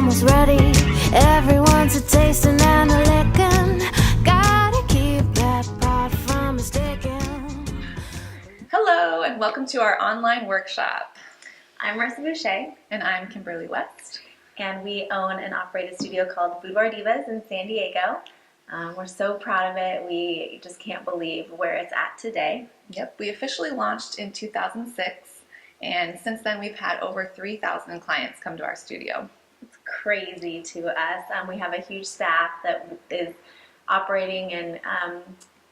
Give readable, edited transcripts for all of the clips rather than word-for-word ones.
almost ready. Everyone's a tasting and a licking. Gotta keep that pot from mistaken. Hello and welcome to our online workshop. I'm Marissa Boucher, And I'm Kimberly West. and we own and operate a studio called Boudoir Divas in San Diego. We're so proud of it. We just can't believe where it's at today. Yep, we officially launched in 2006, and since then we've had over 3,000 clients come to our studio. It's crazy to us. We have a huge staff that is operating and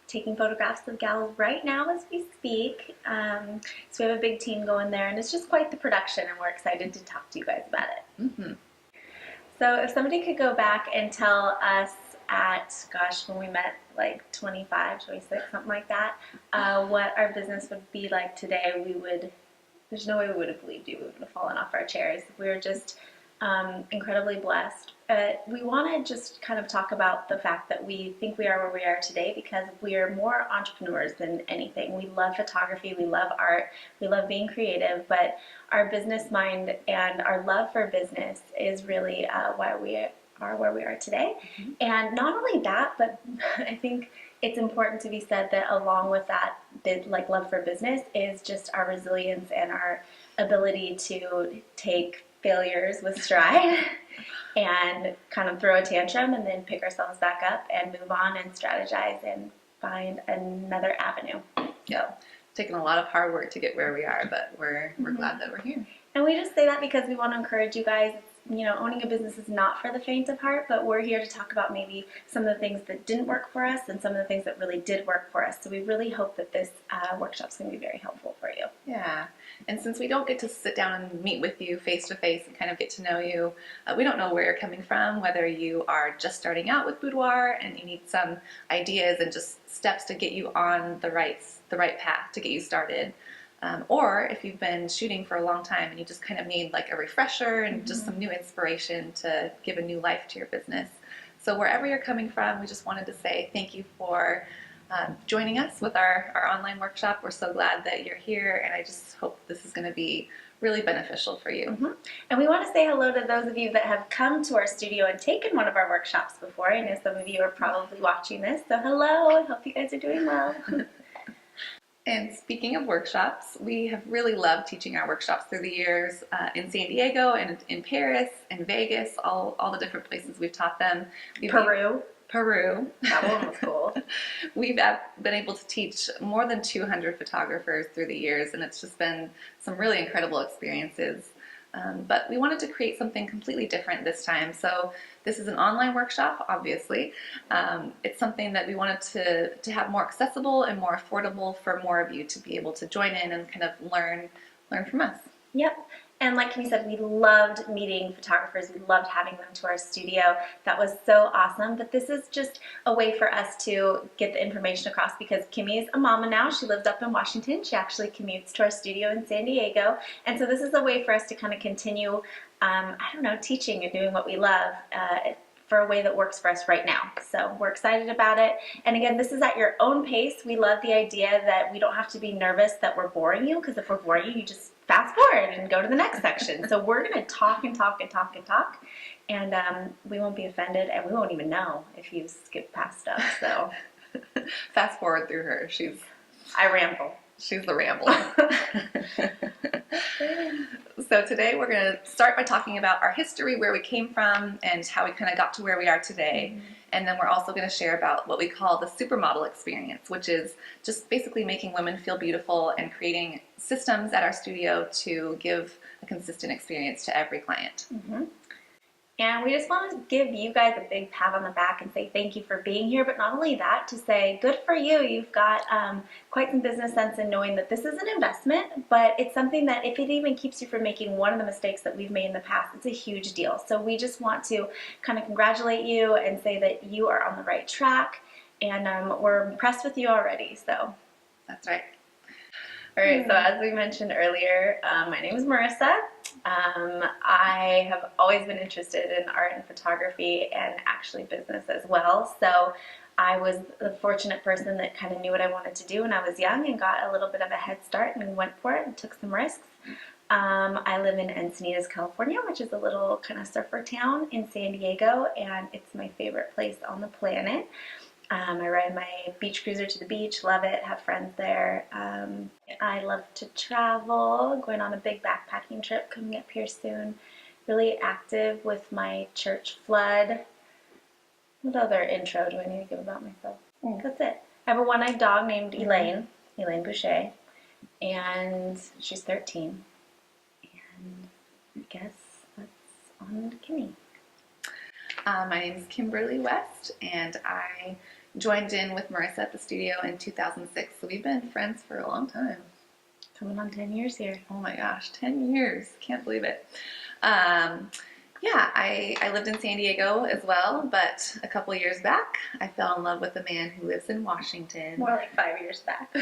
taking photographs of gals right now as we speak. So we have a big team going there, and it's just quite the production, and we're excited to talk to you guys about it. Mm-hmm. So if somebody could go back and tell us at, gosh, when we met like 25, 26, something like that, what our business would be like today, there's no way we would have believed you. We would have fallen off our chairs. We were just incredibly blessed. We want to just kind of talk about the fact that we think we are where we are today because we are more entrepreneurs than anything. We love photography, we love art, we love being creative, but our business mind and our love for business is really why we are where we are today. Mm-hmm. And not only that, but I think it's important to be said that along with that, like love for business is just our resilience and our ability to take failures with stride and kind of throw a tantrum and then pick ourselves back up and move on and strategize and find another avenue. Yeah, taken a lot of hard work to get where we are, but we're glad that we're here. And we just say that because we want to encourage you guys. You know, owning a business is not for the faint of heart, but we're here to talk about maybe some of the things that didn't work for us and some of the things that really did work for us. So we really hope that this workshop's going to be very helpful for you. Yeah, and since we don't get to sit down and meet with you face to face and kind of get to know you, we don't know where you're coming from, whether you are just starting out with boudoir and you need some ideas and just steps to get you on the right path to get you started. Or if you've been shooting for a long time and you just kind of need like a refresher and just some new inspiration to give a new life to your business. So wherever you're coming from, we just wanted to say thank you for joining us with our online workshop. We're so glad that you're here, and I just hope this is going to be really beneficial for you. Mm-hmm. And we want to say hello to those of you that have come to our studio and taken one of our workshops before. I know some of you are probably watching this, so hello, I hope you guys are doing well. And speaking of workshops, we have really loved teaching our workshops through the years in San Diego and in Paris and Vegas, all the different places we've taught them. Peru. That one was cool. We've been able to teach more than 200 photographers through the years, and it's just been some really incredible experiences. But we wanted to create something completely different this time. So this is an online workshop, obviously. It's something that we wanted to have more accessible and more affordable for more of you to be able to join in and kind of learn from us. Yep. And like Kimmy said, we loved meeting photographers. We loved having them to our studio. That was so awesome. But this is just a way for us to get the information across because Kimmy is a mama now. She lives up in Washington. She actually commutes to our studio in San Diego. And so this is a way for us to kind of continue, teaching and doing what we love for a way that works for us right now. So we're excited about it. And again, this is at your own pace. We love the idea that we don't have to be nervous that we're boring you, because if we're boring you, you just fast forward and go to the next section. So we're going to talk and talk and talk and talk, and we won't be offended, and we won't even know if you skip past stuff. So fast forward through her. I ramble. She's the rambler. So today we're going to start by talking about our history, where we came from, and how we kind of got to where we are today. Mm-hmm. And then we're also going to share about what we call the supermodel experience, which is just basically making women feel beautiful and creating systems at our studio to give a consistent experience to every client. Mm-hmm. And we just want to give you guys a big pat on the back and say thank you for being here. But not only that, to say good for you. You've got quite some business sense in knowing that this is an investment, but it's something that if it even keeps you from making one of the mistakes that we've made in the past, it's a huge deal. So we just want to kind of congratulate you and say that you are on the right track. And we're impressed with you already. So that's right. All right, so as we mentioned earlier, my name is Marissa. I have always been interested in art and photography and actually business as well. So I was the fortunate person that kind of knew what I wanted to do when I was young and got a little bit of a head start and went for it and took some risks. I live in Encinitas, California, which is a little kind of surfer town in San Diego, and it's my favorite place on the planet. I ride my beach cruiser to the beach, love it, have friends there. I love to travel, going on a big backpacking trip coming up here soon. Really active with my church flood. What other intro do I need to give about myself? That's it. I have a one-eyed dog named Elaine Boucher, and she's 13. And I guess that's on to Kimmy. My name is Kimberly West, and I joined in with Marissa at the studio in 2006, so we've been friends for a long time. Coming on 10 years here. Oh my gosh, 10 years. Can't believe it. I lived in San Diego as well, but a couple years back, I fell in love with a man who lives in Washington. More like 5 years back.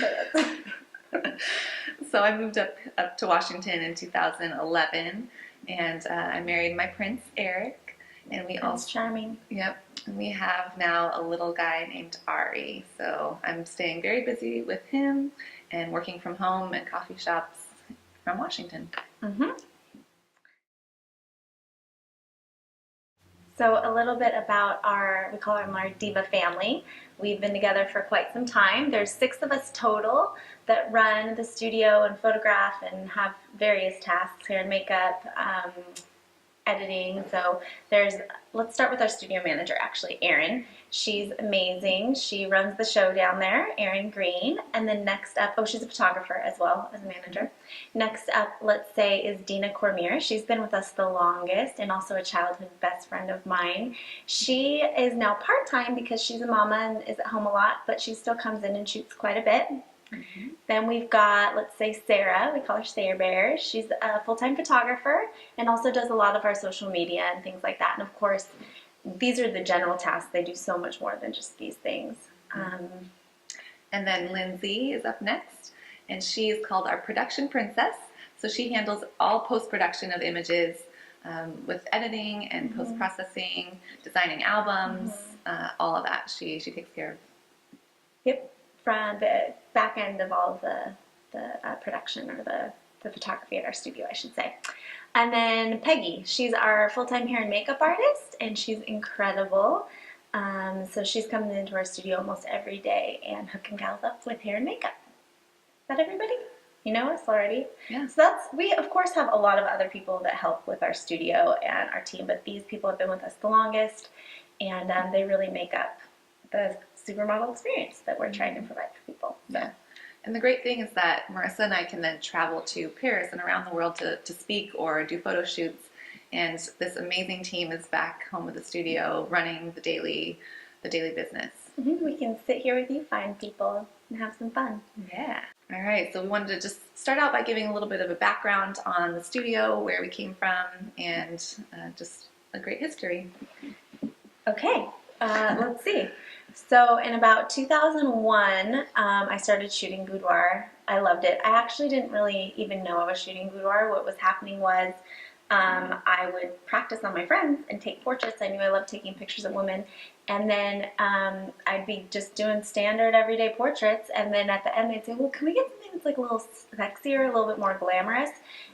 So I moved up to Washington in 2011, and I married my prince, Eric, and we That's charming. Yep, and we have now a little guy named Ari, so I'm staying very busy with him and working from home at coffee shops from Washington. So a little bit about we call them our Diva family. We've been together for quite some time. There's 6 of us total that run the studio and photograph and have various tasks, hair and makeup, editing. So let's start with our studio manager, actually, Erin. She's amazing. She runs the show down there, Erin Green. And then next up, she's a photographer as well as a manager. Next up, let's say, is Dina Cormier. She's been with us the longest and also a childhood best friend of mine. She is now part-time because she's a mama and is at home a lot, but she still comes in and shoots quite a bit. Then we've got, let's say, Sarah. We call her Sarah Bear. She's a full-time photographer and also does a lot of our social media and things like that. And of course, these are the general tasks. They do so much more than just these things. And then Lindsay is up next, and she is called our production princess. So she handles all post-production of images with editing and post-processing, designing albums, all of that. She takes care of. Yep. From the back end of all of the production or the photography at our studio, I should say. And then Peggy, she's our full-time hair and makeup artist, and she's incredible. So she's coming into our studio almost every day and hooking gals up with hair and makeup. Is that everybody? You know us already? Yeah. So we of course have a lot of other people that help with our studio and our team, but these people have been with us the longest, and they really make up the supermodel experience that we're trying to provide for people. Yeah. And the great thing is that Marissa and I can then travel to Paris and around the world to speak or do photo shoots. And this amazing team is back home at the studio running the daily business. We can sit here with you, find people, and have some fun. Yeah. All right. So we wanted to just start out by giving a little bit of a background on the studio, where we came from, and just a great history. Okay. Let's see. So in about 2001, I started shooting boudoir. I loved it. I actually didn't really even know I was shooting boudoir. What was happening was I would practice on my friends and take portraits. I knew I loved taking pictures of women. And then I'd be just doing standard everyday portraits. And then at the end they'd say, well, can we get something that's like a little sexier, a little bit more glamorous?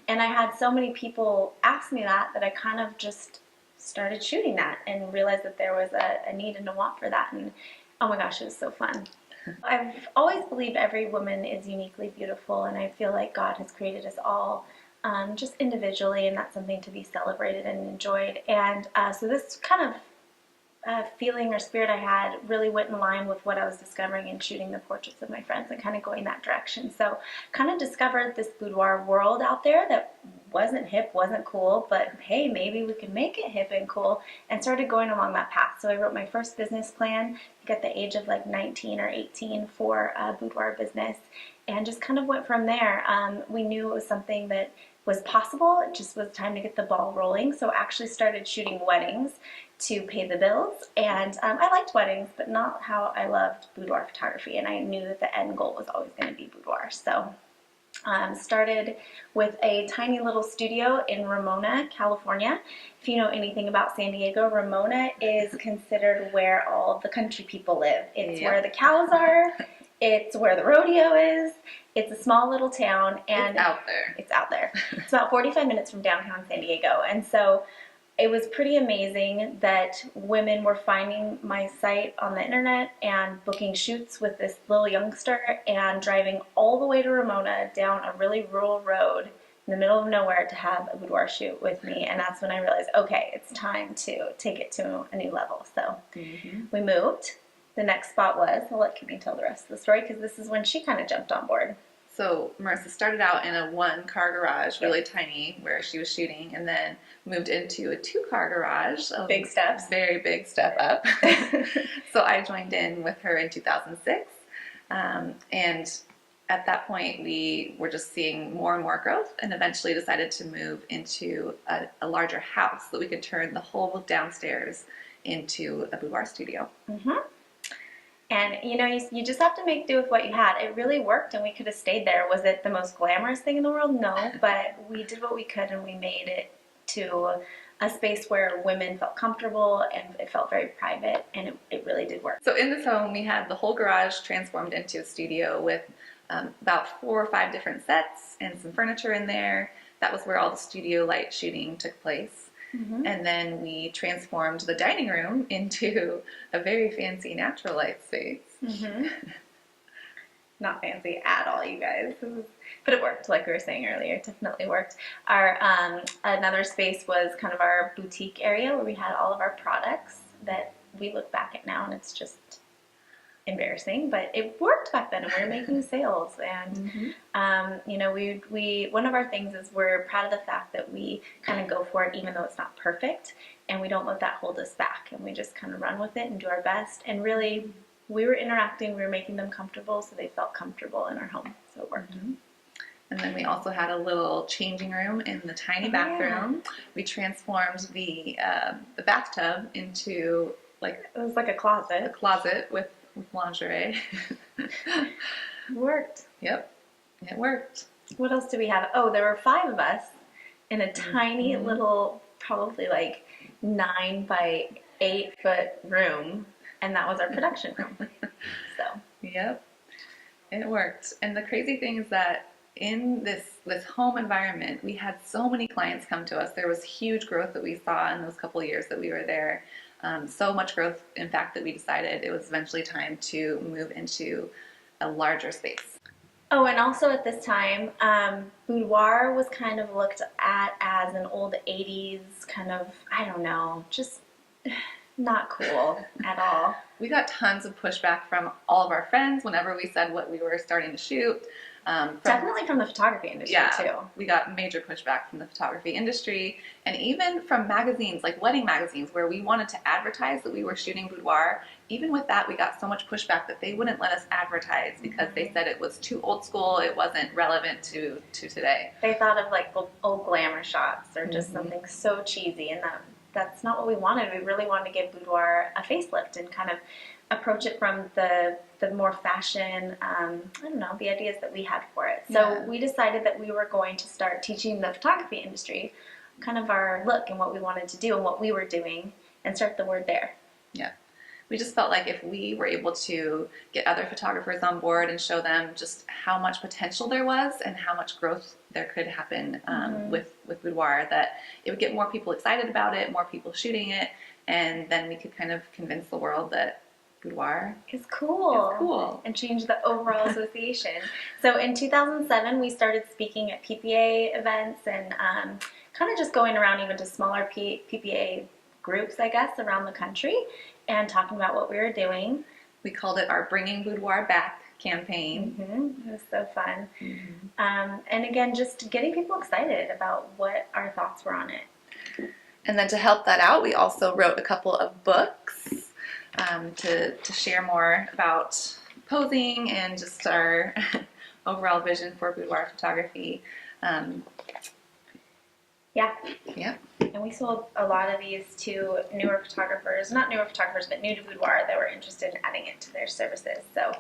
And I had so many people ask me that I kind of just started shooting that and realized that there was a need and a want for that, and oh my gosh, it was so fun. I've always believed every woman is uniquely beautiful, and I feel like God has created us all just individually, and that's something to be celebrated and enjoyed. And so this kind of feeling or spirit I had really went in line with what I was discovering in shooting the portraits of my friends and kind of going that direction. So kind of discovered this boudoir world out there that wasn't hip, wasn't cool, but hey, maybe we can make it hip and cool, and started going along that path. So I wrote my first business plan at the age of like 19 or 18 for a boudoir business, and just kind of went from there. We knew it was something that was possible. It just was time to get the ball rolling. So actually started shooting weddings to pay the bills, and I liked weddings, but not how I loved boudoir photography, and I knew that the end goal was always going to be boudoir. So started with a tiny little studio in Ramona, California. If you know anything about San Diego, Ramona is considered where all the country people live. It's where the cows are, It's where the rodeo is. It's a small little town, and It's out there. It's out there. It's about 45 minutes from downtown San Diego, and so it was pretty amazing that women were finding my site on the internet and booking shoots with this little youngster and driving all the way to Ramona down a really rural road in the middle of nowhere to have a boudoir shoot with me. And that's when I realized, okay, it's time to take it to a new level. So we moved. The next spot was, I'll let Kimmy tell the rest of the story because this is when she kind of jumped on board. So Marissa started out in a 1-car garage, really tiny, where she was shooting, and then moved into a 2-car garage. Big steps. Very big step up. So I joined in with her in 2006. And at that point, we were just seeing more and more growth, and eventually decided to move into a larger house so that we could turn the whole downstairs into a boudoir studio. And you just have to make do with what you had. It really worked, and we could have stayed there. Was it the most glamorous thing in the world? No, but we did what we could, and we made it to a space where women felt comfortable, and it felt very private, and it really did work. So in this home, we had the whole garage transformed into a studio with about 4 or 5 different sets and some furniture in there. That was where all the studio light shooting took place. And then we transformed the dining room into a very fancy natural light space. Not fancy at all, you guys. But it worked, like we were saying earlier. It definitely worked. Our another space was kind of our boutique area where we had all of our products that we look back at now, and it's just embarrassing, but it worked back then, and we were making sales. And we one of our things is we're proud of the fact that we kind of go for it even though it's not perfect, and we don't let that hold us back, and we just kind of run with it and do our best. And really, we were interacting, we were making them comfortable, so they felt comfortable in our home, so it worked. And then we also had a little changing room in the tiny bathroom. We transformed the bathtub into it was like a closet. A closet with lingerie. It worked. Yep, it worked. What else do we have? Oh, there were 5 of us in a tiny little, probably like 9 by 8 foot room, and that was our production room. So. Yep, it worked. And the crazy thing is that in this home environment, we had so many clients come to us. There was huge growth that we saw in those couple of years that we were there. So much growth, in fact, that we decided it was eventually time to move into a larger space. Oh, and also at this time, boudoir was kind of looked at as an old 80s kind of, I don't know, just not cool at all. We got tons of pushback from all of our friends whenever we said what we were starting to shoot. Definitely from the photography industry, too. We got major pushback from the photography industry, and even from magazines, like wedding magazines, where we wanted to advertise that we were shooting boudoir. Even with that, we got so much pushback that they wouldn't let us advertise because they said it was too old school, it wasn't relevant to today. They thought of like old glamour shots or just something so cheesy, and that's not what we wanted. We really wanted to give boudoir a facelift and kind of approach it from the more fashion, the ideas that we had for it. So we decided that we were going to start teaching the photography industry kind of our look and what we wanted to do and what we were doing, and start the word there. Yeah. We just felt like if we were able to get other photographers on board and show them just how much potential there was and how much growth there could happen with boudoir, that it would get more people excited about it, more people shooting it, and then we could kind of convince the world that boudoir is cool. And change the overall association. So in 2007, we started speaking at PPA events and kind of just going around even to smaller PPA groups, I guess, around the country and talking about what we were doing. We called it our Bringing Boudoir Back campaign. It was so fun. And again, just getting people excited about what our thoughts were on it. And then to help that out, we also wrote a couple of books to share more about posing and just our overall vision for boudoir photography. Yeah. And we sold a lot of these to newer photographers, not newer photographers, but new to boudoir that were interested in adding it to their services. So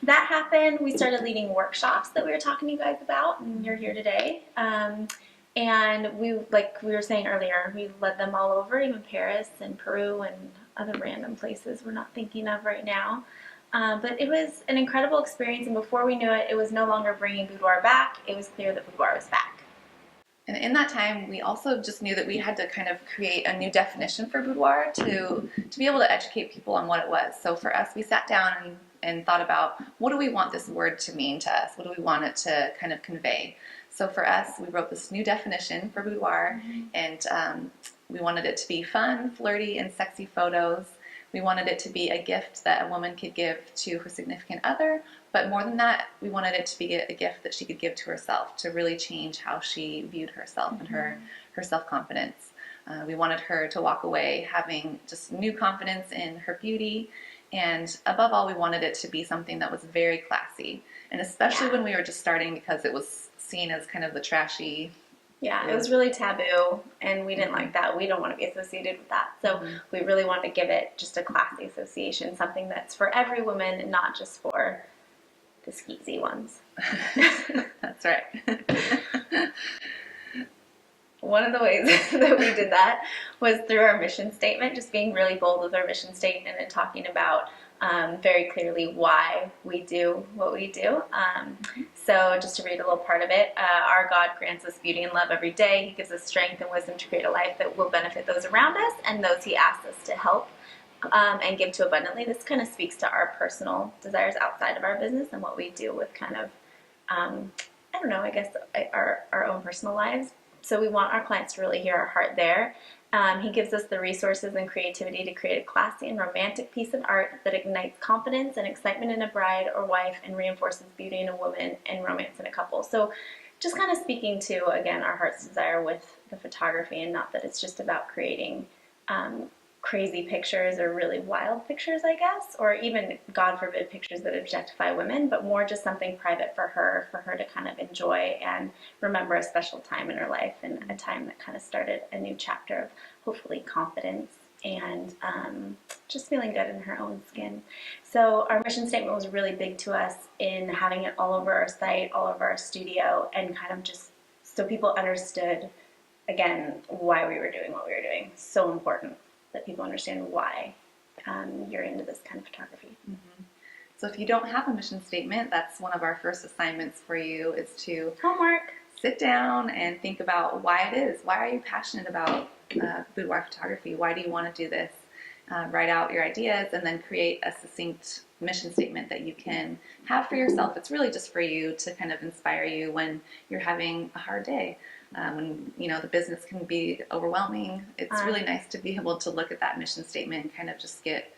that happened. We started leading workshops that we were talking to you guys about, and you're here today. And we, like we were saying earlier, we led them all over, even Paris and Peru and other random places we're not thinking of right now. But it was an incredible experience, and before we knew it, it was no longer bringing boudoir back. It was clear that boudoir was back. And in that time, we also just knew that we had to kind of create a new definition for boudoir to be able to educate people on what it was. So for us, we sat down and thought about, what do we want this word to mean to us? What do we want it to kind of convey? So for us, we wrote this new definition for boudoir, and we wanted it to be fun, flirty, and sexy photos. We wanted it to be a gift that a woman could give to her significant other, but more than that, we wanted it to be a gift that she could give to herself to really change how she viewed herself and her self-confidence. We wanted her to walk away having just new confidence in her beauty, and above all, we wanted it to be something that was very classy, and especially when we were just starting, because it was seen as kind of the trashy. Yeah, it was really taboo, and we didn't like that. We don't want to be associated with that. So we really wanted to give it just a classy association, something that's for every woman, not just for the skeezy ones. That's right. One of the ways that we did that was through our mission statement, just being really bold with our mission statement and talking about very clearly why we do what we do. So just to read a little part of it, our God grants us beauty and love every day. He gives us strength and wisdom to create a life that will benefit those around us and those he asks us to help and give to abundantly. This kind of speaks to our personal desires outside of our business and what we do with kind of, I don't know, I guess our own personal lives. So we want our clients to really hear our heart there. He gives us the resources and creativity to create a classy and romantic piece of art that ignites confidence and excitement in a bride or wife and reinforces beauty in a woman and romance in a couple. So just kind of speaking to, again, our heart's desire with the photography, and not that it's just about creating crazy pictures or really wild pictures, I guess, or even, God forbid, pictures that objectify women, but more just something private for her to kind of enjoy and remember a special time in her life, and a time that kind of started a new chapter of hopefully confidence and just feeling good in her own skin. So our mission statement was really big to us in having it all over our site, all over our studio, and kind of just so people understood, again, why we were doing what we were doing. So important that people understand why you're into this kind of photography. So if you don't have a mission statement, that's one of our first assignments for you, is to Homework. sit down and think about why it is. Why are you passionate about boudoir photography? Why do you want to do this? Write out your ideas and then create a succinct mission statement that you can have for yourself. It's really just for you to kind of inspire you when you're having a hard day. When the business can be overwhelming, it's really nice to be able to look at that mission statement and kind of just get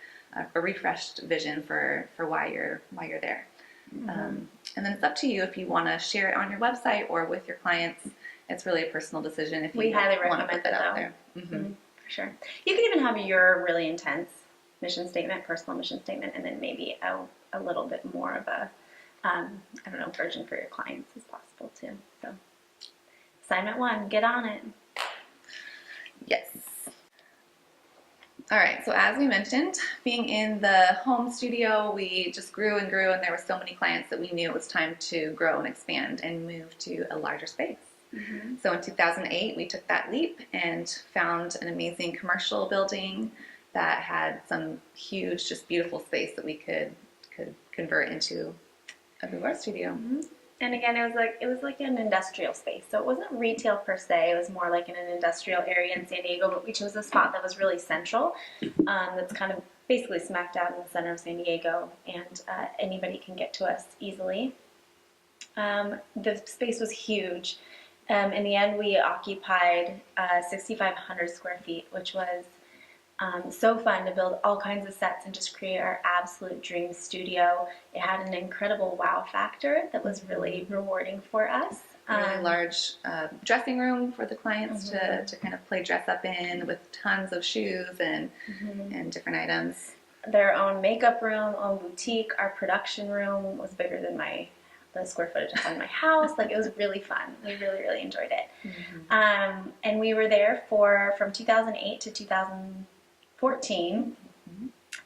a refreshed vision for why you're there. And then it's up to you if you want to share it on your website or with your clients. It's really a personal decision if you highly want to recommend put that out it, there. For sure. You can even have your really intense mission statement, personal mission statement, and then maybe a little bit more of a, version for your clients is possible too. So assignment 1, get on it. Yes. All right, so as we mentioned, being in the home studio, we just grew and grew, and there were so many clients that we knew it was time to grow and expand and move to a larger space. So in 2008, we took that leap and found an amazing commercial building that had some huge, just beautiful space that we could convert into a boudoir studio. And again, it was like an industrial space. So it wasn't retail per se. It was more like in an industrial area in San Diego, but we chose a spot that was really central. That's kind of basically smack dab in the center of San Diego, and anybody can get to us easily. The space was huge. In the end, we occupied 6,500 square feet, which was so fun to build all kinds of sets and just create our absolute dream studio. It had an incredible wow factor that was really rewarding for us. A really large dressing room for the clients to kind of play dress up in, with tons of shoes and different items. Their own makeup room, own boutique. Our production room was bigger than the square footage on my house. Like, it was really fun. We really, really enjoyed it. And we were there from 2008 to 2014.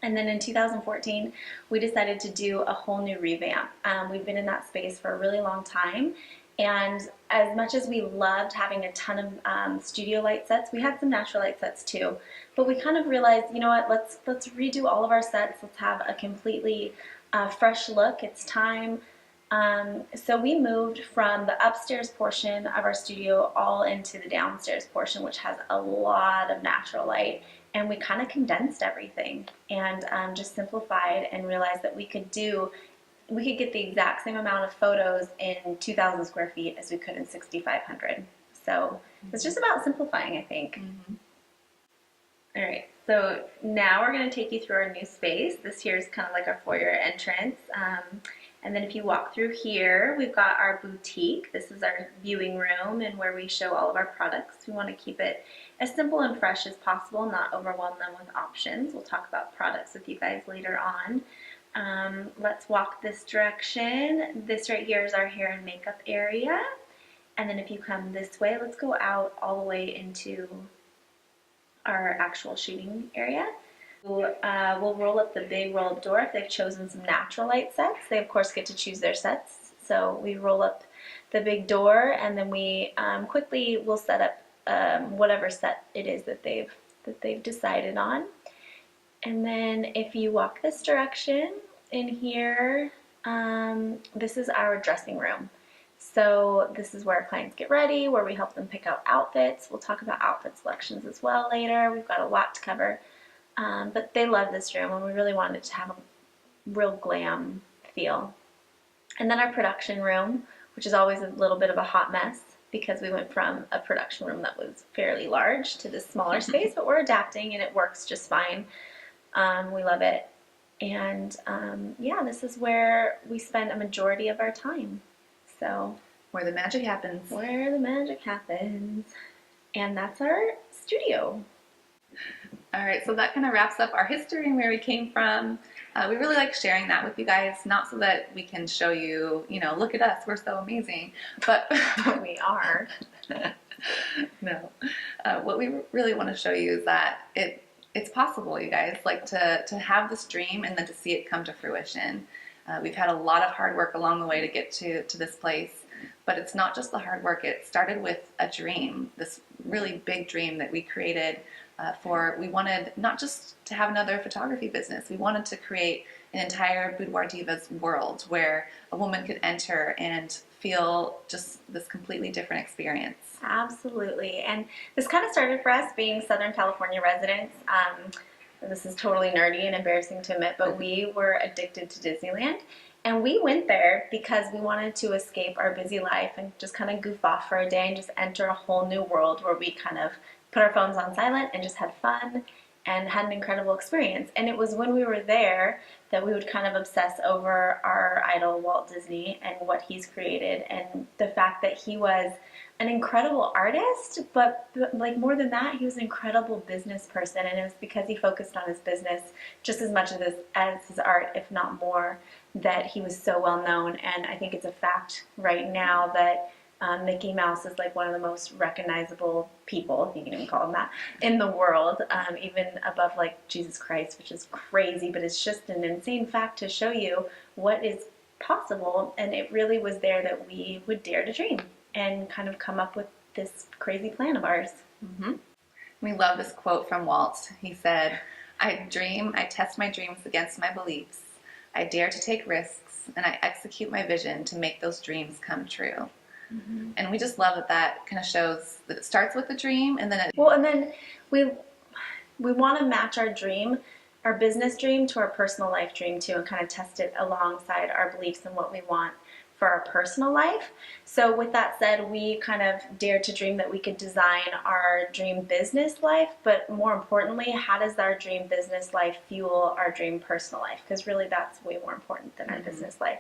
And then in 2014, we decided to do a whole new revamp. We've been in that space for a really long time. And as much as we loved having a ton of studio light sets, we had some natural light sets too. But we kind of realized, you know what, let's redo all of our sets. Let's have a completely fresh look. It's time. So we moved from the upstairs portion of our studio all into the downstairs portion, which has a lot of natural light. And we kind of condensed everything and just simplified and realized that we could get the exact same amount of photos in 2,000 square feet as we could in 6,500. So it's just about simplifying, I think. All right, so now we're going to take you through our new space. This here is kind of like our foyer entrance. And then if you walk through here, we've got our boutique. This is our viewing room and where we show all of our products. We want to keep it as simple and fresh as possible, not overwhelm them with options. We'll talk about products with you guys later on. Let's walk this direction. This right here is our hair and makeup area. And then if you come this way, let's go out all the way into our actual shooting area. We'll roll up the big roll-up door. If they've chosen some natural light sets, they of course get to choose their sets. So we roll up the big door, and then we quickly will set up whatever set it is that they've decided on. And then if you walk this direction in here, this is our dressing room. So this is where our clients get ready, where we help them pick out outfits. We'll talk about outfit selections as well later. We've got a lot to cover. But they love this room, and we really wanted it to have a real glam feel. And then our production room, which is always a little bit of a hot mess because we went from a production room that was fairly large to this smaller space, but we're adapting and it works just fine. We love it. And yeah, this is where we spend a majority of our time. So Where the magic happens. Where the magic happens. And that's our studio. All right, so that kind of wraps up our history and where we came from. We really like sharing that with you guys, not so that we can show you, look at us, we're so amazing, but We are. no. What we really want to show you is that it's possible, you guys, like to have this dream and then to see it come to fruition. We've had a lot of hard work along the way to get to this place, but it's not just the hard work. It started with a dream, this really big dream that we created we wanted not just to have another photography business, we wanted to create an entire Boudoir Divas world where a woman could enter and feel just this completely different experience. Absolutely. And this kind of started for us being Southern California residents. This is totally nerdy and embarrassing to admit, but we were addicted to Disneyland. And we went there because we wanted to escape our busy life and just kind of goof off for a day and just enter a whole new world where we kind of put our phones on silent and just had fun and had an incredible experience. And it was when we were there that we would kind of obsess over our idol Walt Disney and what he's created, and the fact that he was an incredible artist, but like more than that, he was an incredible business person. And it was because he focused on his business just as much as his art, if not more, that he was so well known. And I think it's a fact right now that Mickey Mouse is like one of the most recognizable people, if you can even call him that, in the world, even above like Jesus Christ, which is crazy, but it's just an insane fact to show you what is possible. And it really was there that we would dare to dream and kind of come up with this crazy plan of ours. Mm-hmm. We love this quote from Walt. He said, I test my dreams against my beliefs. I dare to take risks, and I execute my vision to make those dreams come true. Mm-hmm. And we just love that kind of shows that it starts with a dream, and then we want to match our dream, our business dream, to our personal life dream too, and kind of test it alongside our beliefs and what we want for our personal life. So with that said, we kind of dared to dream that we could design our dream business life, but more importantly, how does our dream business life fuel our dream personal life? Because really that's way more important than our business life.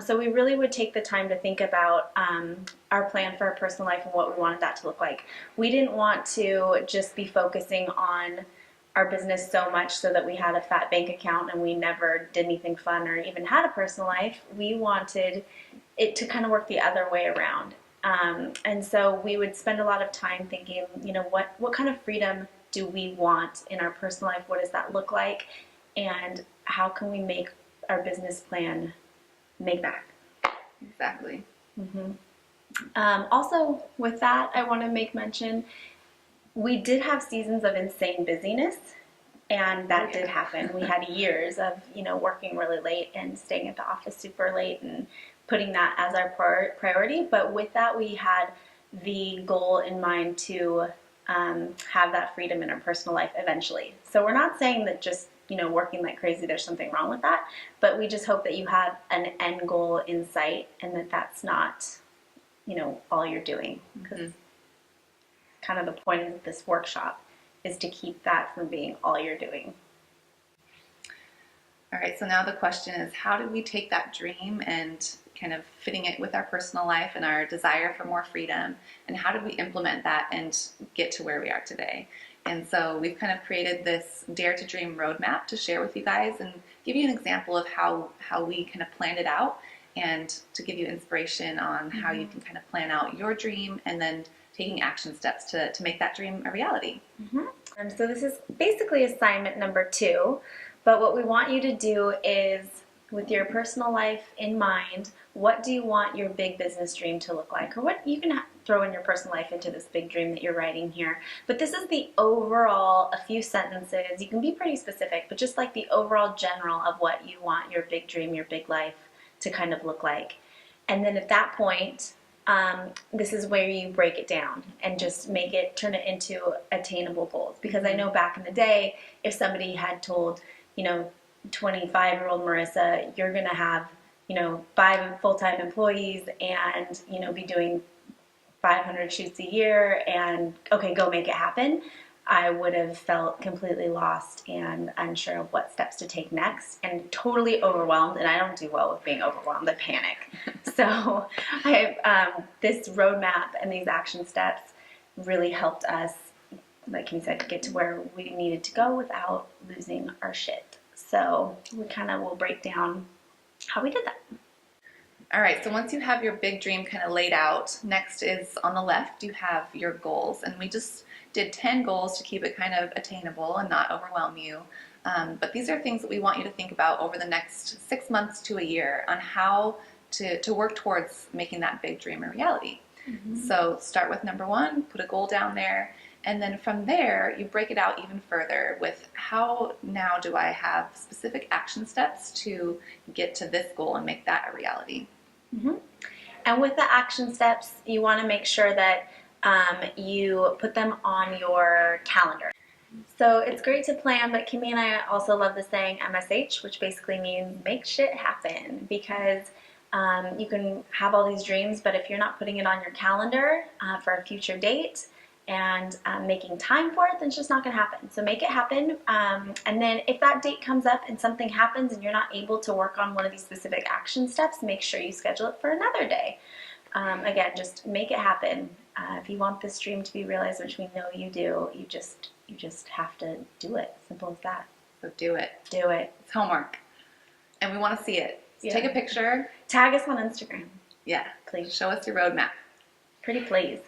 So we really would take the time to think about our plan for our personal life and what we wanted that to look like. We didn't want to just be focusing on our business so much so that we had a fat bank account and we never did anything fun or even had a personal life. We wanted it to kind of work the other way around. And so we would spend a lot of time thinking, what kind of freedom do we want in our personal life? What does that look like? And how can we make our business plan make that? Exactly. Mm-hmm. Also, with that, I want to make mention, we did have seasons of insane busyness, And that did happen. We had years of, working really late and staying at the office super late and putting that as our priority. But with that, we had the goal in mind to have that freedom in our personal life eventually. So we're not saying that just, working like crazy, there's something wrong with that. But we just hope that you have an end goal in sight and that that's not, all you're doing. Because kind of the point of this workshop is to keep that from being all you're doing. All right, so now the question is, how do we take that dream and kind of fitting it with our personal life and our desire for more freedom, and how do we implement that and get to where we are today? And so we've kind of created this Dare to Dream roadmap to share with you guys and give you an example of how we kind of planned it out, and to give you inspiration on how you can kind of plan out your dream and then taking action steps to make that dream a reality. So this is basically assignment number 2, but what we want you to do is, with your personal life in mind, what do you want your big business dream to look like? Or what you can throw in your personal life into this big dream that you're writing here. But this is the overall, a few sentences. You can be pretty specific, but just like the overall general of what you want your big dream, your big life to kind of look like. And then at that point, this is where you break it down and just turn it into attainable goals. Because I know back in the day, if somebody had told, 25-year-old Marissa, you're going to have, 5 full-time employees and, be doing 500 shoots a year and, okay, go make it happen, I would have felt completely lost and unsure of what steps to take next and totally overwhelmed. And I don't do well with being overwhelmed. I panic. So this roadmap and these action steps really helped us, like Kim said, get to where we needed to go without losing our shit. So we kind of will break down how we did that. All right, so once you have your big dream kind of laid out, next is on the left, you have your goals. And we just did 10 goals to keep it kind of attainable and not overwhelm you. But these are things that we want you to think about over the next 6 months to a year on how to work towards making that big dream a reality. So start with number 1, put a goal down there. And then from there, you break it out even further with how now do I have specific action steps to get to this goal and make that a reality. And with the action steps, you want to make sure that you put them on your calendar. So it's great to plan, but Kimmy and I also love the saying MSH, which basically means make shit happen, because you can have all these dreams, but if you're not putting it on your calendar for a future date and making time for it, then it's just not going to happen. So make it happen. And then if that date comes up and something happens and you're not able to work on one of these specific action steps, make sure you schedule it for another day. Again, just make it happen. If you want this dream to be realized, which we know you do, you just have to do it. Simple as that. So do it. Do it. It's homework. And we want to see it. So take a picture. Tag us on Instagram. Yeah. Please. Show us your roadmap. Pretty please.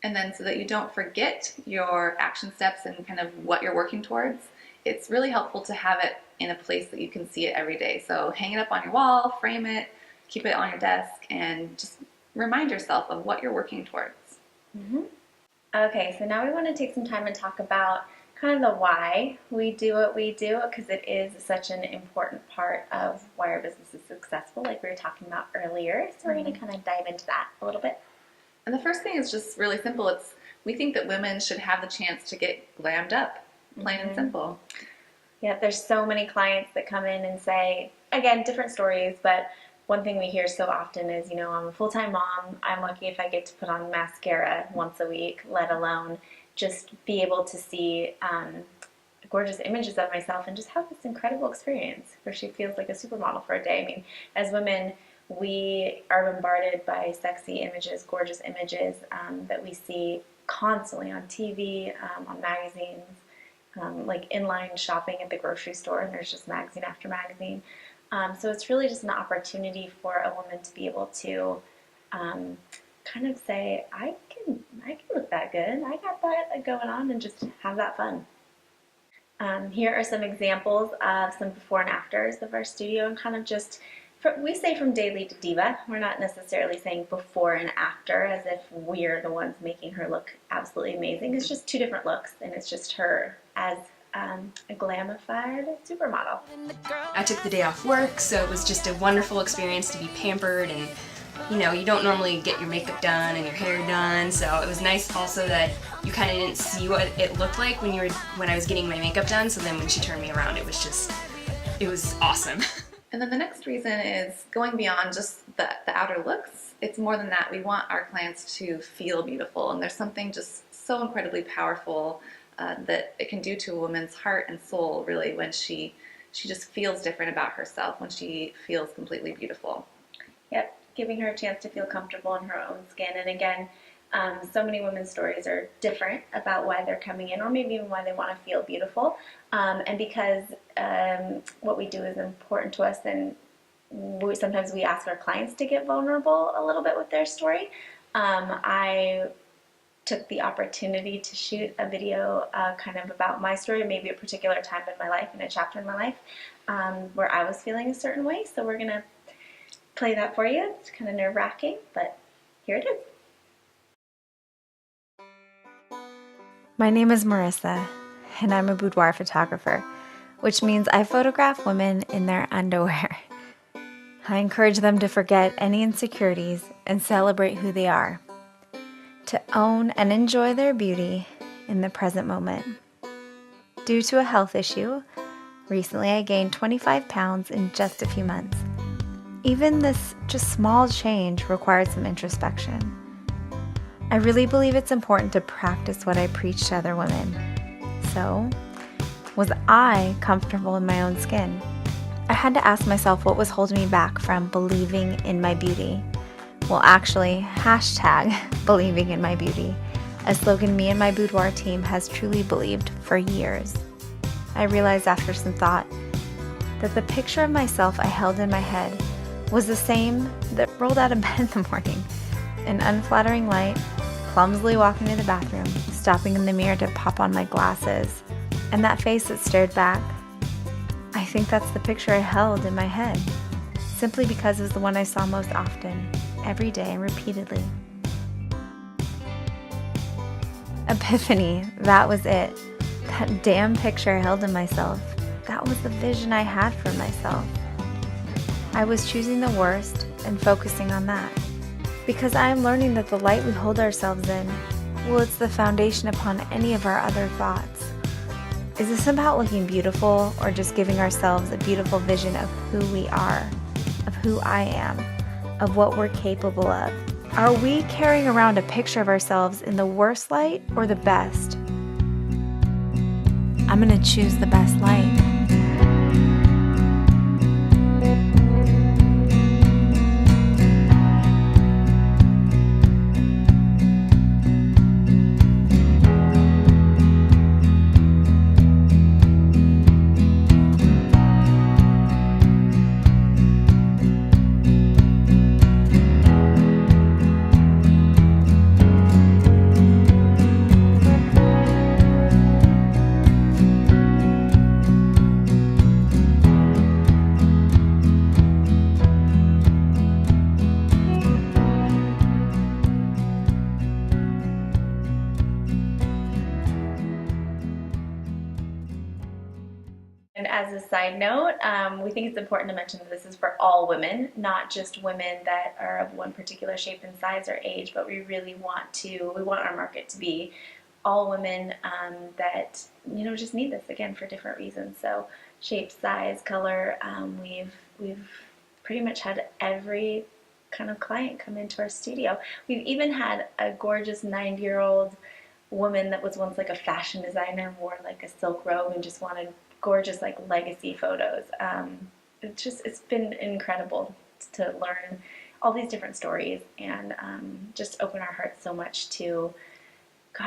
And then so that you don't forget your action steps and kind of what you're working towards, it's really helpful to have it in a place that you can see it every day. So hang it up on your wall, frame it, keep it on your desk, and just remind yourself of what you're working towards. Okay, so now we want to take some time and talk about kind of the why we do what we do, because it is such an important part of why our business is successful, like we were talking about earlier. So we're going to kind of dive into that a little bit. And the first thing is just really simple. We think that women should have the chance to get glammed up, plain and simple. Yeah, there's so many clients that come in and say, again, different stories, but one thing we hear so often is, I'm a full-time mom. I'm lucky if I get to put on mascara once a week, let alone just be able to see gorgeous images of myself and just have this incredible experience where she feels like a supermodel for a day. I mean, as women, we are bombarded by sexy images, gorgeous images that we see constantly on TV, on magazines, like inline shopping at the grocery store, and there's just magazine after magazine. So it's really just an opportunity for a woman to be able to kind of say, I can look that good, I got that going on, and just have that fun. Here are some examples of some before and afters of our studio, and kind of just, we say from daily to diva. We're not necessarily saying before and after as if we're the ones making her look absolutely amazing. It's just 2 different looks, and it's just her as a glamified supermodel. I took the day off work, so it was just a wonderful experience to be pampered, and you know, you don't normally get your makeup done and your hair done, so it was nice also that you kind of didn't see what it looked like when I was getting my makeup done, so then when she turned me around, it was awesome. And then the next reason is going beyond just the outer looks. It's more than that. We want our clients to feel beautiful, and there's something just so incredibly powerful that it can do to a woman's heart and soul, really, when she just feels different about herself, when she feels completely beautiful. Yep, giving her a chance to feel comfortable in her own skin. And again, so many women's stories are different about why they're coming in, or maybe even why they want to feel beautiful. And because what we do is important to us, then sometimes we ask our clients to get vulnerable a little bit with their story. I took the opportunity to shoot a video kind of about my story, maybe a particular time in my life, and a chapter in my life where I was feeling a certain way. So we're going to play that for you. It's kind of nerve-wracking, but here it is. My name is Marissa, and I'm a boudoir photographer, which means I photograph women in their underwear. I encourage them to forget any insecurities and celebrate who they are, to own and enjoy their beauty in the present moment. Due to a health issue, recently I gained 25 pounds in just a few months. Even this just small change required some introspection. I really believe it's important to practice what I preach to other women. So, was I comfortable in my own skin? I had to ask myself what was holding me back from believing in my beauty. Well, actually, # believing in my beauty, a slogan me and my boudoir team has truly believed for years. I realized after some thought that the picture of myself I held in my head was the same that rolled out of bed in the morning. An unflattering light, clumsily walking to the bathroom, stopping in the mirror to pop on my glasses, and that face that stared back. I think that's the picture I held in my head, simply because it was the one I saw most often, every day and repeatedly. Epiphany, that was it. That damn picture I held in myself. That was the vision I had for myself. I was choosing the worst and focusing on that. Because I am learning that the light we hold ourselves in, well, it's the foundation upon any of our other thoughts. Is this about looking beautiful, or just giving ourselves a beautiful vision of who we are, of who I am, of what we're capable of? Are we carrying around a picture of ourselves in the worst light or the best? I'm going to choose the best light. And as a side note, we think it's important to mention that this is for all women, not just women that are of one particular shape and size or age, but we really want our market to be all women that, just need this, again, for different reasons. So shape, size, color, we've pretty much had every kind of client come into our studio. We've even had a gorgeous 90-year-old woman that was once like a fashion designer, wore like a silk robe and just wanted gorgeous like legacy photos. It's been incredible to learn all these different stories and just open our hearts so much to,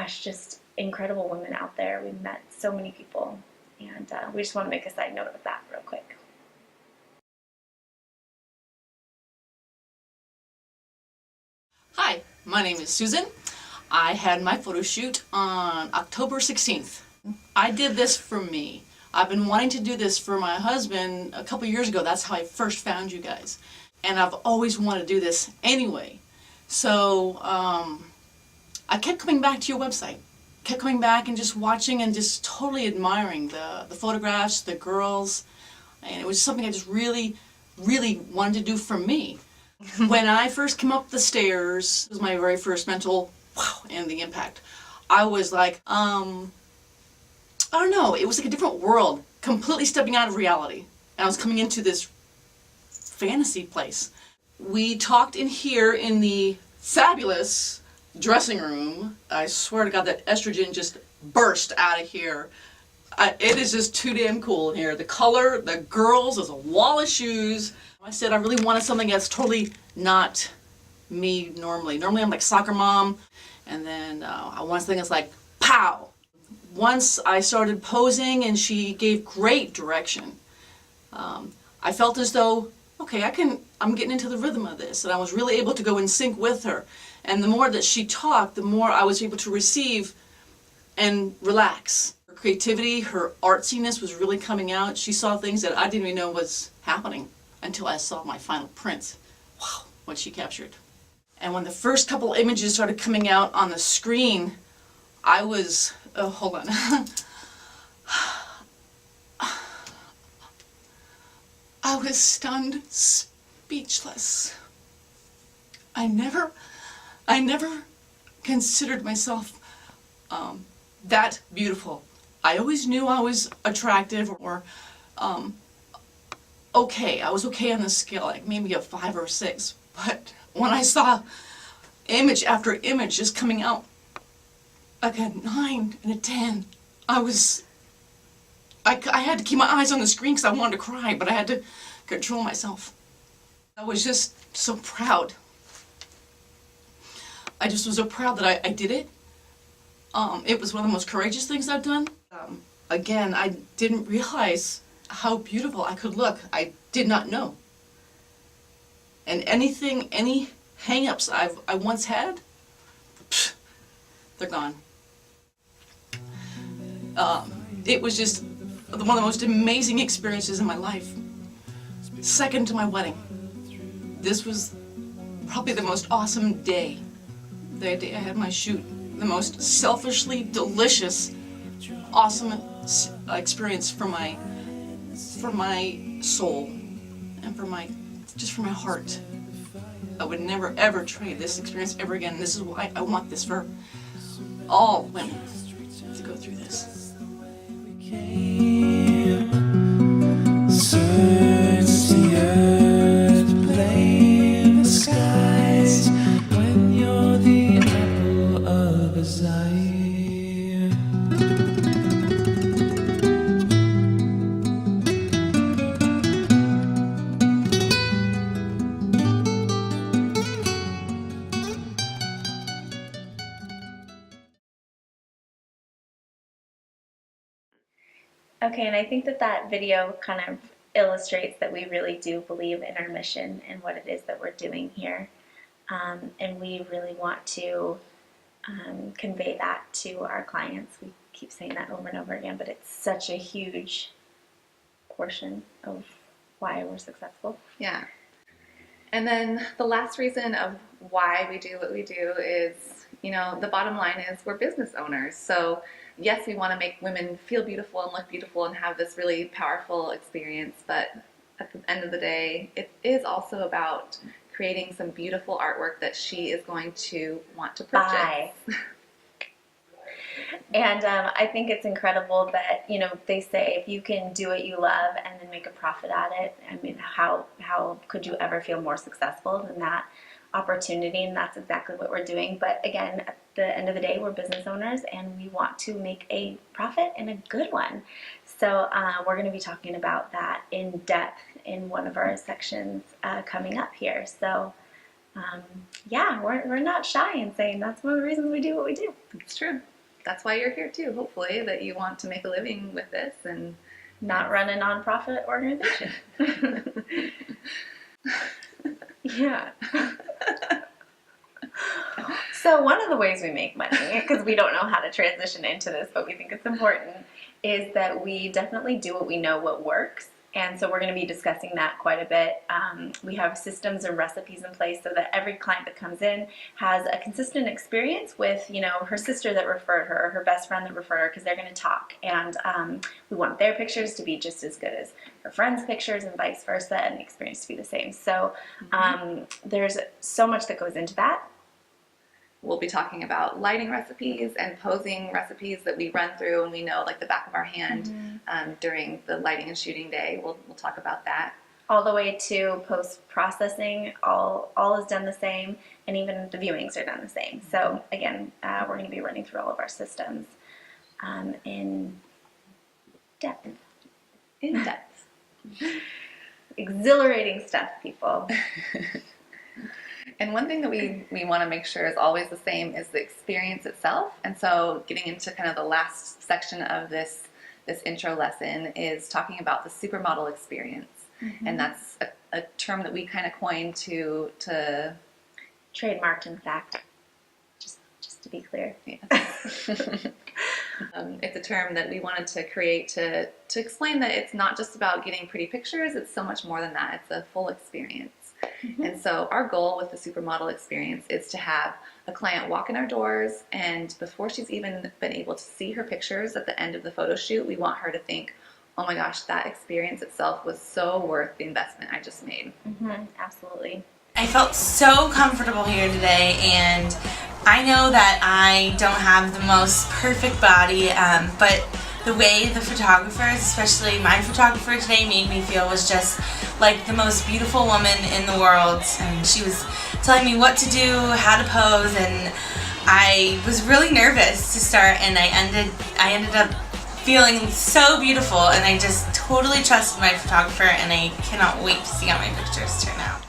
just incredible women out there. We've met so many people, and we just want to make a side note of that real quick. Hi, my name is Susan. I had my photo shoot on October 16th. I did this for me. I've been wanting to do this for my husband a couple years ago. That's how I first found you guys. And I've always wanted to do this anyway. So I kept coming back to your website. kept coming back and just watching and just totally admiring the photographs, the girls, and it was something I just really, really wanted to do for me. When I first came up the stairs, it was my very first mental wow and the impact. I was like, I don't know, it was like a different world, completely stepping out of reality. And I was coming into this fantasy place. We talked in here in the fabulous dressing room. I swear to God that estrogen just burst out of here. It is just too damn cool in here. The color, the girls, there's a wall of shoes. I said I really wanted something that's totally not me normally. Normally I'm like soccer mom, and then I want something that's like pow. Once I started posing and she gave great direction, I felt as though, okay, I'm getting into the rhythm of this, and I was really able to go in sync with her. And the more that she talked, the more I was able to receive and relax. Her creativity, her artsiness was really coming out. She saw things that I didn't even know was happening until I saw my final print. Wow, what she captured. And when the first couple images started coming out on the screen, I was, oh, hold on. I was stunned, speechless. I never considered myself that beautiful. I always knew I was attractive or okay. I was okay on the scale, like maybe a 5 or 6. But when I saw image after image just coming out like a 9 and a 10, I had to keep my eyes on the screen because I wanted to cry, but I had to control myself. I was just so proud. I just was so proud that I did it. It was one of the most courageous things I've done. Again, I didn't realize how beautiful I could look. I did not know. And any hang-ups I once had, they're gone. It was just one of the most amazing experiences in my life. Second to my wedding. This was probably the most awesome day. The day I had my shoot. The most selfishly delicious, awesome experience for my soul and for my heart. I would never ever trade this experience ever again. This is why I want this for all women to go through this. Search the earth, play the skies when you're the apple of his eye. Okay, and I think that video kind of illustrates that we really do believe in our mission and what it is that we're doing here. And we really want to convey that to our clients. We keep saying that over and over again, but it's such a huge portion of why we're successful. Yeah. And then the last reason of why we do what we do is, the bottom line is we're business owners. So yes, we want to make women feel beautiful and look beautiful and have this really powerful experience, but at the end of the day, it is also about creating some beautiful artwork that she is going to want to purchase. Bye. And I think it's incredible that, they say if you can do what you love and then make a profit at it, I mean, how could you ever feel more successful than that opportunity? And that's exactly what we're doing. But again, at the end of the day, we're business owners and we want to make a profit and a good one. So we're going to be talking about that in depth in one of our sections coming up here. So yeah, we're not shy in saying that's one of the reasons we do what we do. It's true. That's why you're here too, hopefully, that you want to make a living with this and not run a nonprofit organization. Yeah. So one of the ways we make money, because we don't know how to transition into this, but we think it's important, is that we definitely do what we know what works. And so we're going to be discussing that quite a bit. We have systems and recipes in place so that every client that comes in has a consistent experience with, you know, her sister that referred her, or her best friend that referred her, because they're going to talk. And we want their pictures to be just as good as her friend's pictures and vice versa, and the experience to be the same. So there's so much that goes into that. We'll be talking about lighting recipes and posing recipes that we run through and we know like the back of our hand during the lighting and shooting day. We'll talk about that. All the way to post-processing, all is done the same, and even the viewings are done the same. So again, we're going to be running through all of our systems in depth. In depth. Exhilarating stuff, people. And one thing that we want to make sure is always the same is the experience itself. And so getting into kind of the last section of this intro lesson is talking about the supermodel experience. And that's a term that we kind of coined to Trademarked, in fact, just to be clear. Yeah. It's a term that we wanted to create to explain that it's not just about getting pretty pictures, it's so much more than that. It's a full experience. And so our goal with the supermodel experience is to have a client walk in our doors, and before she's even been able to see her pictures at the end of the photo shoot, we want her to think, oh my gosh, that experience itself was so worth the investment I just made. Absolutely. I felt so comfortable here today, and I know that I don't have the most perfect body, but the way the photographers, especially my photographer today, made me feel was just like the most beautiful woman in the world. And she was telling me what to do, how to pose, and I was really nervous to start, and I ended up feeling so beautiful, and I just totally trusted my photographer, and I cannot wait to see how my pictures turn out.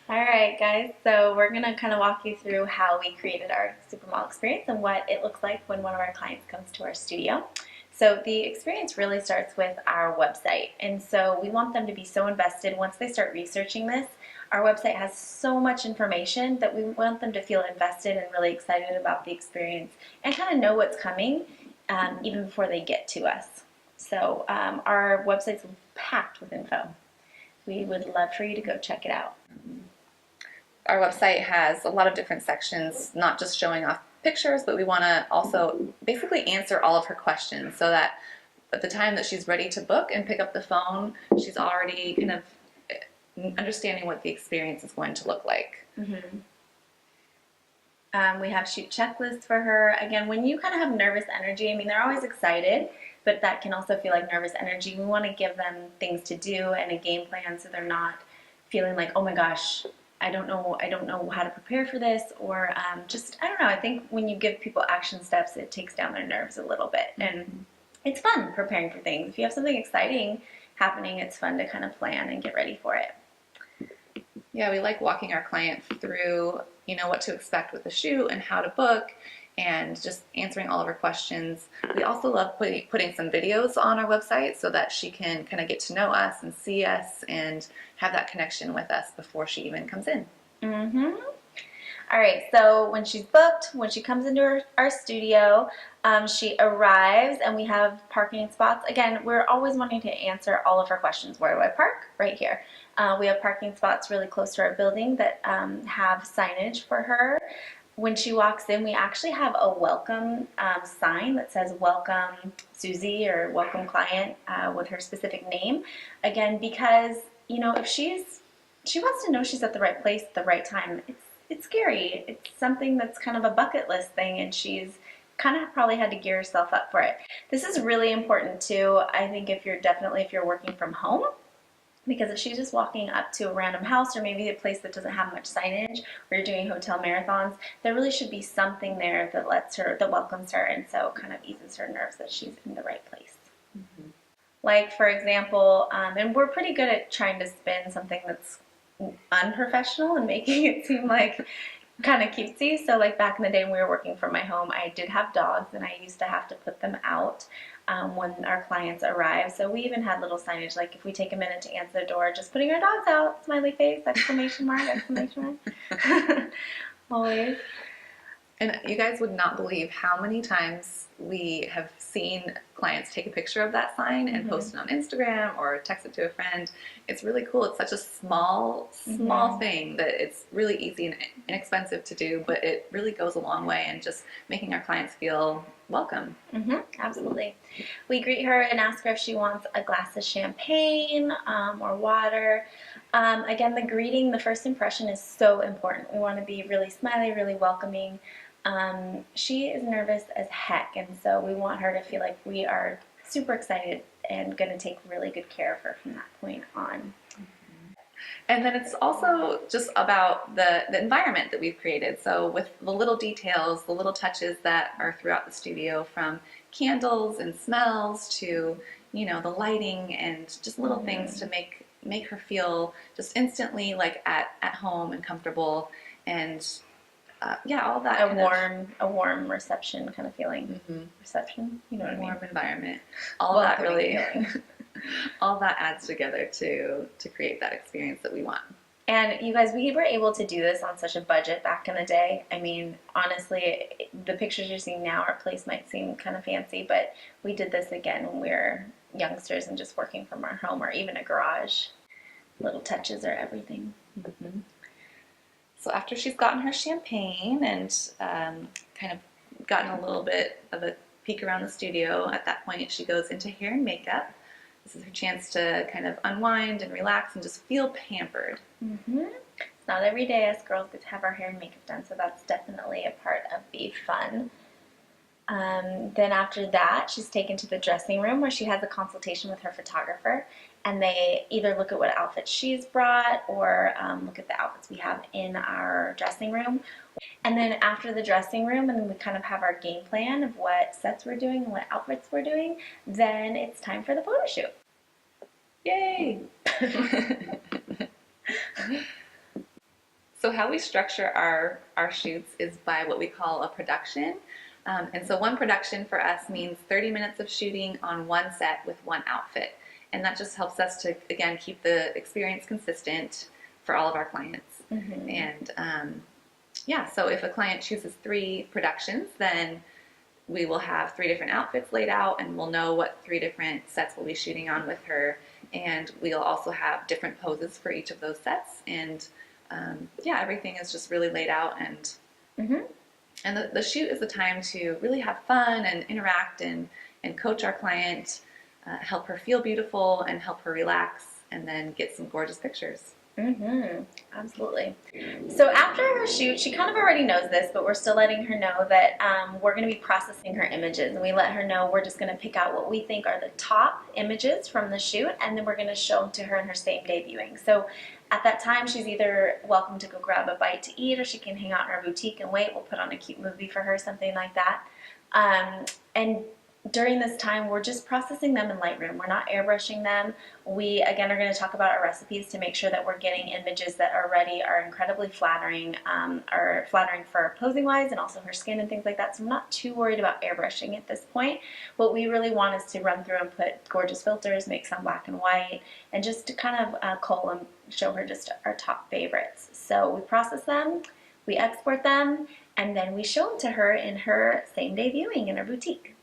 All right, guys, so we're going to kind of walk you through how we created our supermodel experience and what it looks like when one of our clients comes to our studio. So the experience really starts with our website, and so we want them to be so invested once they start researching this. Our website has so much information that we want them to feel invested and really excited about the experience and kind of know what's coming even before they get to us. So our website's packed with info. We would love for you to go check it out. Our website has a lot of different sections, not just showing off pictures, but we want to also basically answer all of her questions so that at the time that she's ready to book and pick up the phone, she's already kind of understanding what the experience is going to look like. We have shoot checklists for her. Again, when you kind of have nervous energy, I mean, they're always excited, but that can also feel like nervous energy. We want to give them things to do and a game plan so they're not feeling like, oh my gosh, I don't know how to prepare for this, or I don't know. I think when you give people action steps, it takes down their nerves a little bit, and it's fun preparing for things. If you have something exciting happening, it's fun to kind of plan and get ready for it. Yeah, we like walking our client through, you know, what to expect with the shoot and how to book, and just answering all of her questions. We also love putting some videos on our website so that she can kind of get to know us and see us and have that connection with us before she even comes in. All right, so when she's booked, when she comes into our studio, she arrives and we have parking spots. Again, we're always wanting to answer all of her questions. Where do I park? Right here. We have parking spots really close to our building that have signage for her. When she walks in, we actually have a welcome sign that says welcome Susie or welcome client with her specific name. Again, because, you know, if she wants to know she's at the right place at the right time, it's scary. It's something that's kind of a bucket list thing, and she's kind of probably had to gear herself up for it. This is really important too, I think, if you're working from home. Because if she's just walking up to a random house or maybe a place that doesn't have much signage, or you're doing hotel marathons, there really should be something there that welcomes her, and so kind of eases her nerves that she's in the right place. Like, for example, and we're pretty good at trying to spin something that's unprofessional and making it seem like kind of cutesy. So like back in the day when we were working from my home, I did have dogs, and I used to have to put them out when our clients arrive. So we even had little signage like, if we take a minute to answer the door, just putting our dogs out, smiley face, exclamation mark, exclamation mark. Always. And you guys would not believe how many times we have seen clients take a picture of that sign and post it on Instagram or text it to a friend. It's really cool. It's such a small thing that it's really easy and inexpensive to do, but it really goes a long way in just making our clients feel welcome. Absolutely. We greet her and ask her if she wants a glass of champagne or water. Again, the greeting, the first impression is so important. We want to be really smiley, really welcoming. She is nervous as heck, and so we want her to feel like we are super excited and going to take really good care of her from that point on. And then it's also just about the environment that we've created. So with the little details, the little touches that are throughout the studio, from candles and smells to, you know, the lighting and just little things to make her feel just instantly like at home and comfortable, and all that. A warm reception kind of feeling. Reception, you know what I mean? Warm environment. All that Welcoming really, feeling. all that adds together to create that experience that we want. And you guys, we were able to do this on such a budget back in the day. I mean, honestly, the pictures you're seeing now, our place might seem kind of fancy, but we did this again when we were youngsters and just working from our home or even a garage. Little touches are everything. So after she's gotten her champagne and kind of gotten a little bit of a peek around the studio, at that point she goes into hair and makeup. This is her chance to kind of unwind and relax and just feel pampered. It's not every day us girls get to have our hair and makeup done, so that's definitely a part of the fun. Then after that, she's taken to the dressing room where she has a consultation with her photographer, and they either look at what outfits she's brought or look at the outfits we have in our dressing room. And then after the dressing room, and then we kind of have our game plan of what sets we're doing and what outfits we're doing, then it's time for the photo shoot. Yay! So how we structure our shoots is by what we call a production. And so one production for us means 30 minutes of shooting on one set with one outfit. And that just helps us to, again, keep the experience consistent for all of our clients. And so if a client chooses 3 productions, then we will have 3 different outfits laid out, and we'll know what 3 different sets we'll be shooting on with her. And we'll also have different poses for each of those sets. And everything is just really laid out. And and the shoot is the time to really have fun and interact and coach our client, help her feel beautiful and help her relax, and then get some gorgeous pictures. Absolutely. So after her shoot, she kind of already knows this, but we're still letting her know that we're going to be processing her images, and we let her know we're just going to pick out what we think are the top images from the shoot, and then we're going to show them to her in her same day viewing. So at that time, she's either welcome to go grab a bite to eat, or she can hang out in our boutique and wait. We'll put on a cute movie for her, something like that. And during this time, we're just processing them in Lightroom. We're not airbrushing them. We, again, are going to talk about our recipes to make sure that we're getting images that already are incredibly flattering, for posing-wise, and also her skin and things like that. So I'm not too worried about airbrushing at this point. What we really want is to run through and put gorgeous filters, make some black and white, and just to kind of cull and show her just our top favorites. So we process them, we export them, and then we show them to her in her same-day viewing in her boutique.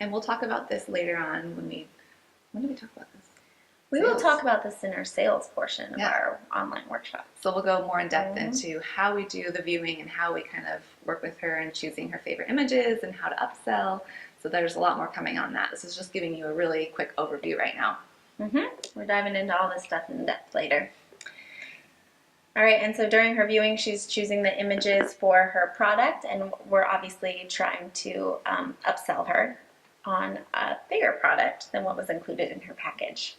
And we'll talk about this later on when do we talk about this? We will talk about this in our sales portion of Yeah. our online workshop. So we'll go more in depth into how we do the viewing and how we kind of work with her in choosing her favorite images and how to upsell. So there's a lot more coming on that. This is just giving you a really quick overview right now. We're diving into all this stuff in depth later. All right, and so during her viewing, she's choosing the images for her product, and we're obviously trying to upsell her on a bigger product than what was included in her package.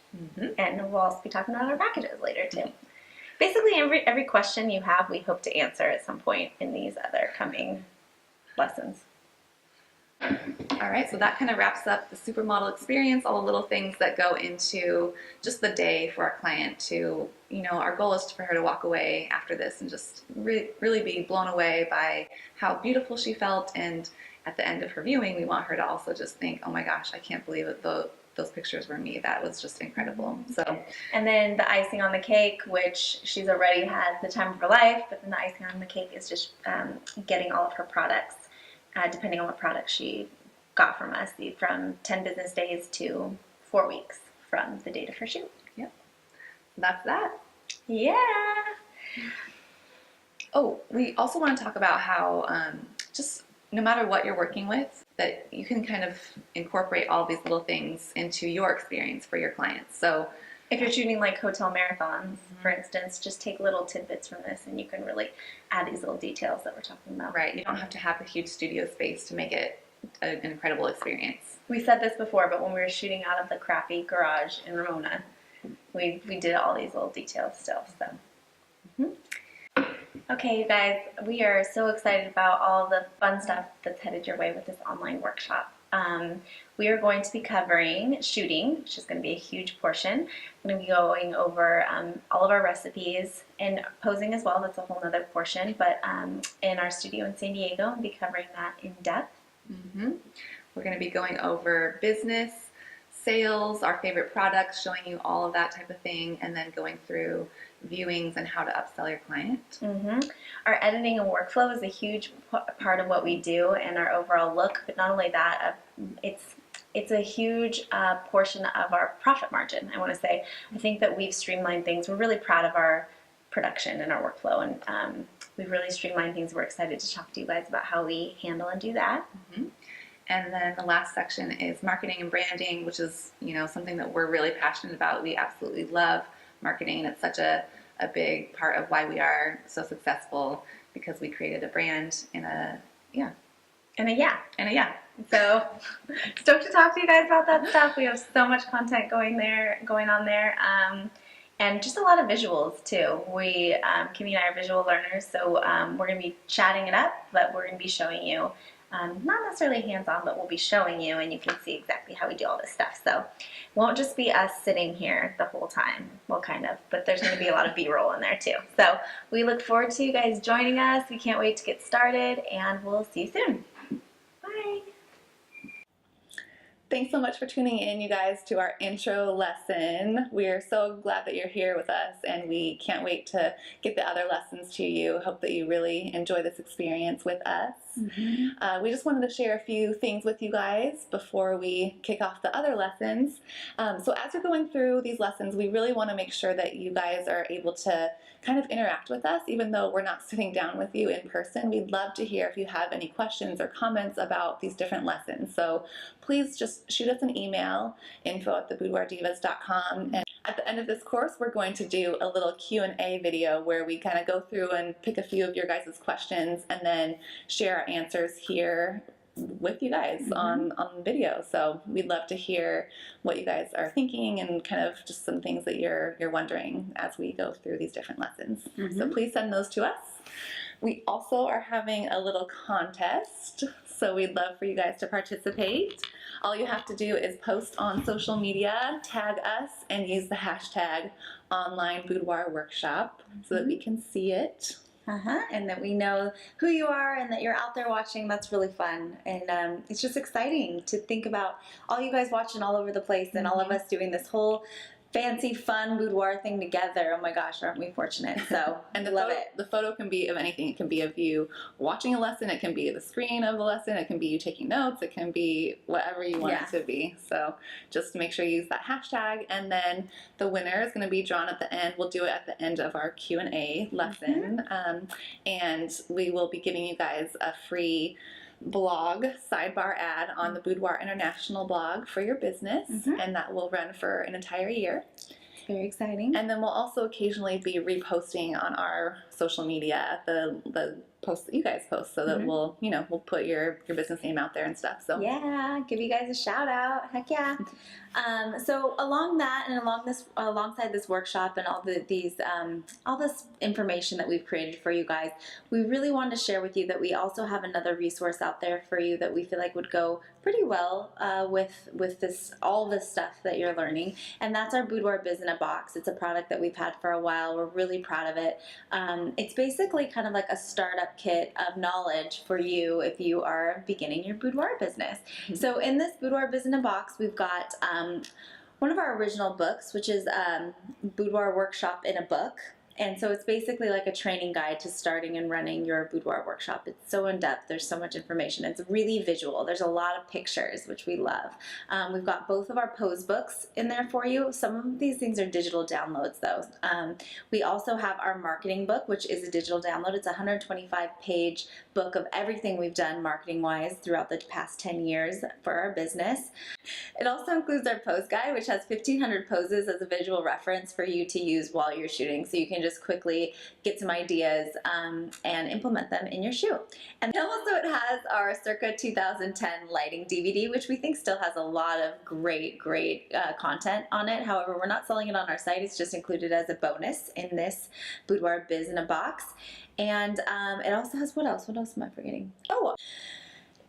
And we'll also be talking about our packages later too. Basically, every question you have, we hope to answer at some point in these other coming lessons. All right, so that kind of wraps up the supermodel experience, all the little things that go into just the day for our client to, our goal is for her to walk away after this and just really be blown away by how beautiful she felt. And at the end of her viewing, we want her to also just think, oh my gosh, I can't believe it, the those pictures were me. That was just incredible. So, And then the icing on the cake, which she's already had the time of her life, but then the icing on the cake is just getting all of her products, depending on what products she got from us, from 10 business days to 4 weeks from the date of her shoot. yep. That's that. Yeah. Oh, we also want to talk about how just no matter what you're working with, that you can kind of incorporate all these little things into your experience for your clients. So If you're shooting like hotel marathons, for instance, just take little tidbits from this and you can really add these little details that we're talking about. right, you don't have to have a huge studio space to make it an incredible experience. We said this before, but when we were shooting out of the crappy garage in Ramona, we did all these little details still. So, Okay, you guys, we are so excited about all the fun stuff that's headed your way with this online workshop. We are going to be covering shooting, which is going to be a huge portion. We're going to be going over all of our recipes and posing as well. That's a whole other portion. But in our studio in San Diego, we'll be covering that in depth. We're going to be going over business, sales, our favorite products, showing you all of that type of thing, and then going through viewings and how to upsell your client. Our editing and workflow is a huge part of what we do and our overall look, but not only that, it's a huge portion of our profit margin, I want to say. I think that we've streamlined things. We're really proud of our production and our workflow, and we've really streamlined things. We're excited to talk to you guys about how we handle and do that. And then the last section is marketing and branding, which is, something that we're really passionate about. We absolutely love marketing. It's such a big part of why we are so successful, because we created a brand and a yeah. So stoked to talk to you guys about that stuff. We have so much content going on there, and just a lot of visuals too. We Kimmy and I are visual learners, so we're going to be chatting it up, but we're going to be showing you. Not necessarily hands-on, but we'll be showing you, and you can see exactly how we do all this stuff. So it won't just be us sitting here the whole time. Well, kind of, but there's going to be a lot of B-roll in there too. So we look forward to you guys joining us. We can't wait to get started, and we'll see you soon. Bye. Thanks so much for tuning in, you guys, to our intro lesson. We are so glad that you're here with us, and we can't wait to get the other lessons to you. Hope that you really enjoy this experience with us. We just wanted to share a few things with you guys before we kick off the other lessons. So as you're going through these lessons, we really want to make sure that you guys are able to kind of interact with us, even though we're not sitting down with you in person. We'd love to hear if you have any questions or comments about these different lessons. So please just shoot us an email, info@theboudoirdivas.com. And at the end of this course, we're going to do a little Q&A video where we kind of go through and pick a few of your guys' questions and then share our answers here with you guys on video. So we'd love to hear what you guys are thinking and kind of just some things that you're wondering as we go through these different lessons. So please send those to us. We also are having a little contest, so we'd love for you guys to participate. All you have to do is post on social media, tag us, and use the hashtag online boudoir workshop so that we can see it. And that we know who you are and that you're out there watching. That's really fun. And it's just exciting to think about all you guys watching all over the place and all of us doing this whole fancy, fun boudoir thing together. Oh my gosh, aren't we fortunate? So, and the photo can be of anything. It can be of you watching a lesson. It can be the screen of the lesson. It can be you taking notes. It can be whatever you want it to be. So just make sure you use that hashtag. And then the winner is going to be drawn at the end. We'll do it at the end of our Q&A lesson. And we will be giving you guys a free blog sidebar ad on the Boudoir International blog for your business, and that will run for an entire year. It's very exciting. And then we'll also occasionally be reposting on our social media the posts that you guys post, so that we'll put your business name out there and stuff. So yeah, give you guys a shout out. Heck yeah. So along that and alongside this workshop and all this information that we've created for you guys, we really wanted to share with you that we also have another resource out there for you that we feel like would go pretty well with all this stuff that you're learning, and that's our Boudoir Biz in a Box. It's a product that we've had for a while. We're really proud of it. It's basically kind of like a startup startup kit of knowledge for you if you are beginning your boudoir business. So in this Boudoir Biz in a Box, we've got one of our original books, which is Boudoir Workshop in a Book. And so it's basically like a training guide to starting and running your boudoir workshop. It's so in-depth. There's so much information. It's really visual. There's a lot of pictures, which we love. We've got both of our pose books in there for you. Some of these things are digital downloads, though. We also have our marketing book, which is a digital download. It's a 125-page book of everything we've done marketing-wise throughout the past 10 years for our business. It also includes our pose guide, which has 1,500 poses as a visual reference for you to use while you're shooting. So you can just quickly get some ideas and implement them in your shoot. And also it has our circa 2010 lighting DVD, which we think still has a lot of great content on it. However, we're not selling it on our site. It's just included as a bonus in this Boudoir Biz in a Box. And it also has, what else? What else am I forgetting? Oh,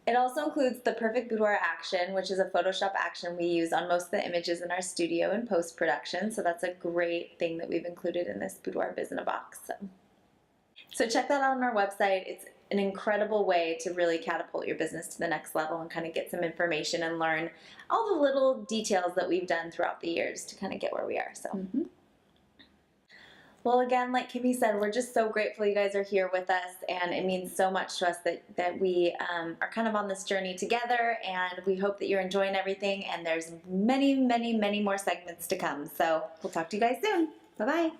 it also includes the Perfect Boudoir Action, which is a Photoshop action we use on most of the images in our studio in post-production. So that's a great thing that we've included in this Boudoir Biz in a Box. So check that out on our website. It's an incredible way to really catapult your business to the next level and kind of get some information and learn all the little details that we've done throughout the years to kind of get where we are. So. Well, again, like Kimmy said, we're just so grateful you guys are here with us, and it means so much to us that we are kind of on this journey together, and we hope that you're enjoying everything, and there's many more segments to come. So we'll talk to you guys soon. Bye-bye.